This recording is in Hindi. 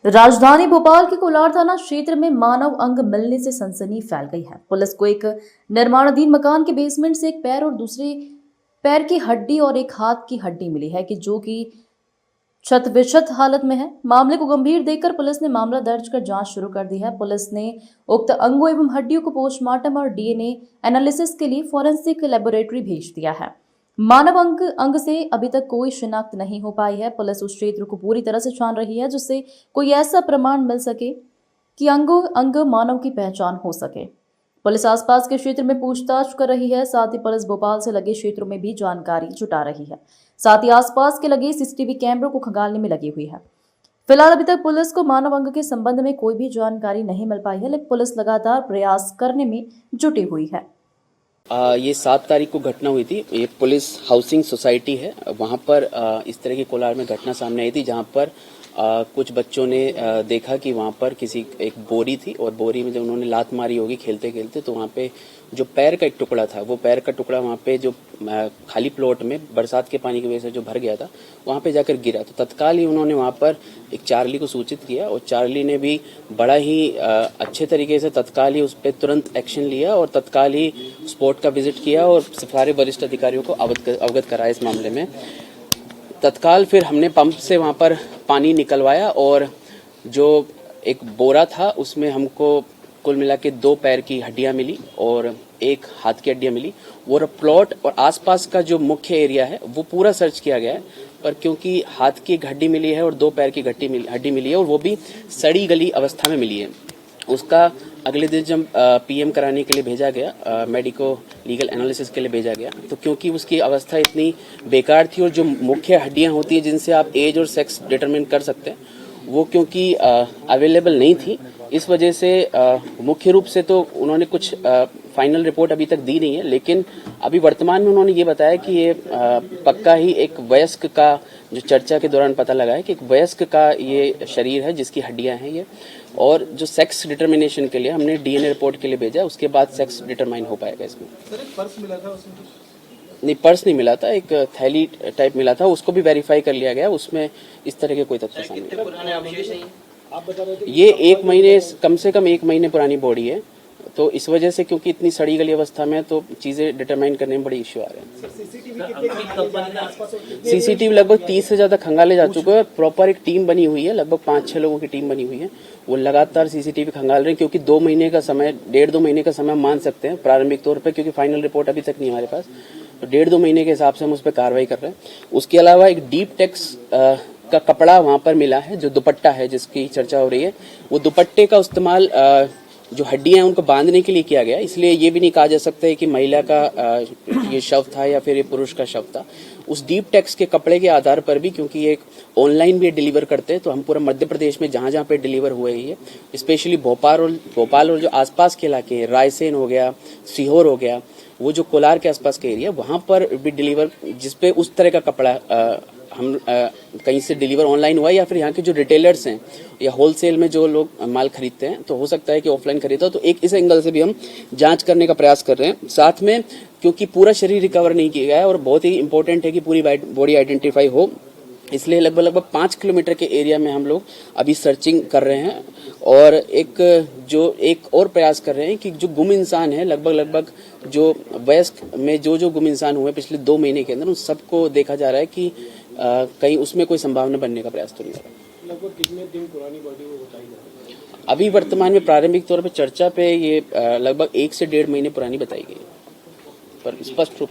राजधानी भोपाल के कोलार थाना क्षेत्र में मानव अंग मिलने से सनसनी फैल गई है। पुलिस को एक निर्माणाधीन मकान के बेसमेंट से एक पैर और दूसरे पैर की हड्डी और एक हाथ की हड्डी मिली है कि जो कि क्षत विक्षत हालत में है। मामले को गंभीर देखकर पुलिस ने मामला दर्ज कर जांच शुरू कर दी है। पुलिस ने उक्त अंगों एवं हड्डियों को पोस्टमार्टम और डीएनए एनालिसिस के लिए फॉरेंसिक लेबोरेटरी भेज दिया है। मानव अंग से अभी तक कोई शिनाख्त नहीं हो पाई है। पुलिस उस क्षेत्र को पूरी तरह से छान रही है जिससे कोई ऐसा प्रमाण मिल सके कि अंग मानव की पहचान हो सके। पुलिस आसपास के क्षेत्र में पूछताछ कर रही है। साथ ही पुलिस भोपाल से लगे क्षेत्रों में भी जानकारी जुटा रही है। साथ ही आसपास के लगे सीसीटीवी कैमरों को खंगालने में लगी हुई है। फिलहाल अभी तक पुलिस को मानव अंग के संबंध में कोई भी जानकारी नहीं मिल पाई है, लेकिन पुलिस लगातार प्रयास करने में जुटी हुई है। ये 7 तारीख को घटना हुई थी। ये पुलिस हाउसिंग सोसाइटी है, वहां पर इस तरह की कोलार में घटना सामने आई थी, जहां पर कुछ बच्चों ने देखा कि वहां पर किसी एक बोरी थी और बोरी में जब उन्होंने लात मारी होगी खेलते खेलते, तो वहां पे जो पैर का एक टुकड़ा था, वो पैर का टुकड़ा वहां पे जो खाली प्लॉट में बरसात के पानी की वजह से जो भर गया था, वहां पे जाकर गिरा। तो तत्काल ही उन्होंने वहां पर एक चार्ली को सूचित किया और चार्ली ने भी बड़ा ही अच्छे तरीके से तत्काल ही उस पर तुरंत एक्शन लिया और तत्काल ही स्पॉट का विजिट किया और सारे वरिष्ठ अधिकारियों को अवगत कराया इस मामले में। तत्काल फिर हमने पंप से वहां पर पानी निकलवाया और जो एक बोरा था उसमें हमको कुल मिला के 2 पैर की हड्डियां मिली और 1 हाथ की हड्डियां मिली। वो प्लॉट और आसपास का जो मुख्य एरिया है वो पूरा सर्च किया गया है, पर क्योंकि हाथ की एक हड्डी मिली है और 2 पैर की हड्डी मिली है और वो भी सड़ी गली अवस्था में मिली है, उसका अगले दिन जब पीएम कराने के लिए भेजा गया, मेडिको लीगल एनालिसिस के लिए भेजा गया, तो क्योंकि उसकी अवस्था इतनी बेकार थी और जो मुख्य हड्डियां होती है जिनसे आप एज और सेक्स डिटरमिन कर सकते हैं, वो क्योंकि अवेलेबल नहीं थी, इस वजह से मुख्य रूप से तो उन्होंने कुछ फाइनल रिपोर्ट अभी तक दी नहीं है, लेकिन अभी वर्तमान में उन्होंने ये बताया कि ये पक्का ही एक वयस्क का, जो चर्चा के दौरान पता लगा है कि एक वयस्क का ये शरीर है जिसकी हड्डियां हैं ये, और जो सेक्स डिटर्मिनेशन के लिए हमने डीएनए रिपोर्ट के लिए भेजा, उसके बाद सेक्स डिटरमाइन हो पाएगा इसमें। सर, एक पर्स मिला था उसमें? नहीं, पर्स नहीं मिला था, एक थैली टाइप मिला था, उसको भी वेरीफाई कर लिया गया, उसमें इस तरह के कोई तथ्य सामने नहीं। आप बता रहे थे ये 1 महीने, कम से कम 1 महीने पुरानी बॉडी है, तो इस वजह से क्योंकि इतनी सड़ी गली अवस्था में तो चीजें डिटरमाइन करने में बड़ी इश्यू आ रहे हैं। सीसीटीवी लगभग 30 से ज्यादा खंगाले जा चुके हैं। प्रॉपर एक टीम बनी हुई है, लगभग 5-6 लोगों की टीम बनी हुई है, वो लगातार सीसीटीवी खंगाल रहे हैं, क्योंकि 2 महीने का समय, 1.5-2 महीने का समय मान सकते हैं प्रारंभिक तौर पर, क्योंकि फाइनल रिपोर्ट अभी तक नहीं हमारे पास, तो 1.5-2 महीने के हिसाब से हम उस पर कार्रवाई कर रहे हैं। उसके अलावा एक डीप टेक्स का कपड़ा वहां पर मिला है, जो दुपट्टा है जिसकी चर्चा हो रही है, वो दुपट्टे का इस्तेमाल जो हड्डियां हैं उनको बांधने के लिए किया गया, इसलिए ये भी नहीं कहा जा सकता है कि महिला का ये शव था या फिर ये पुरुष का शव था। उस डीप टेक्स के कपड़े के आधार पर भी, क्योंकि ये ऑनलाइन भी डिलीवर करते हैं, तो हम पूरा मध्य प्रदेश में जहां जहां पे डिलीवर हुए हैं, स्पेशली भोपाल और जो आसपास के इलाके हैं, रायसेन हो गया, सीहोर हो गया, वो जो कोलार के आसपास के एरिया, वहां पर भी डिलीवर, जिसपे उस तरह का कपड़ा हम कहीं से डिलीवर ऑनलाइन हुआ या फिर यहाँ के जो रिटेलर्स हैं या होलसेल में जो लोग माल खरीदते हैं, तो हो सकता है कि ऑफलाइन खरीदा, तो एक इस एंगल से भी हम जांच करने का प्रयास कर रहे हैं। साथ में क्योंकि पूरा शरीर रिकवर नहीं किया गया है और बहुत ही इंपॉर्टेंट है कि पूरी बॉडी आइडेंटिफाई हो, इसलिए लगभग 5 किलोमीटर के एरिया में हम लोग अभी सर्चिंग कर रहे हैं और एक और प्रयास कर रहे हैं कि जो गुम इंसान है, लगभग जो वयस्क में जो गुम इंसान हुए पिछले 2 महीने के अंदर, उन सबको देखा जा रहा है कि कहीं उसमें कोई संभावना बनने का प्रयास तो नहीं हो रहा। लगभग कितने दिन पुरानी बॉडी वो बताई जा रही है? अभी वर्तमान में प्रारंभिक तौर पर चर्चा पे ये लगभग 1 से 1.5 महीने पुरानी बताई गई है, पर स्पष्ट रूप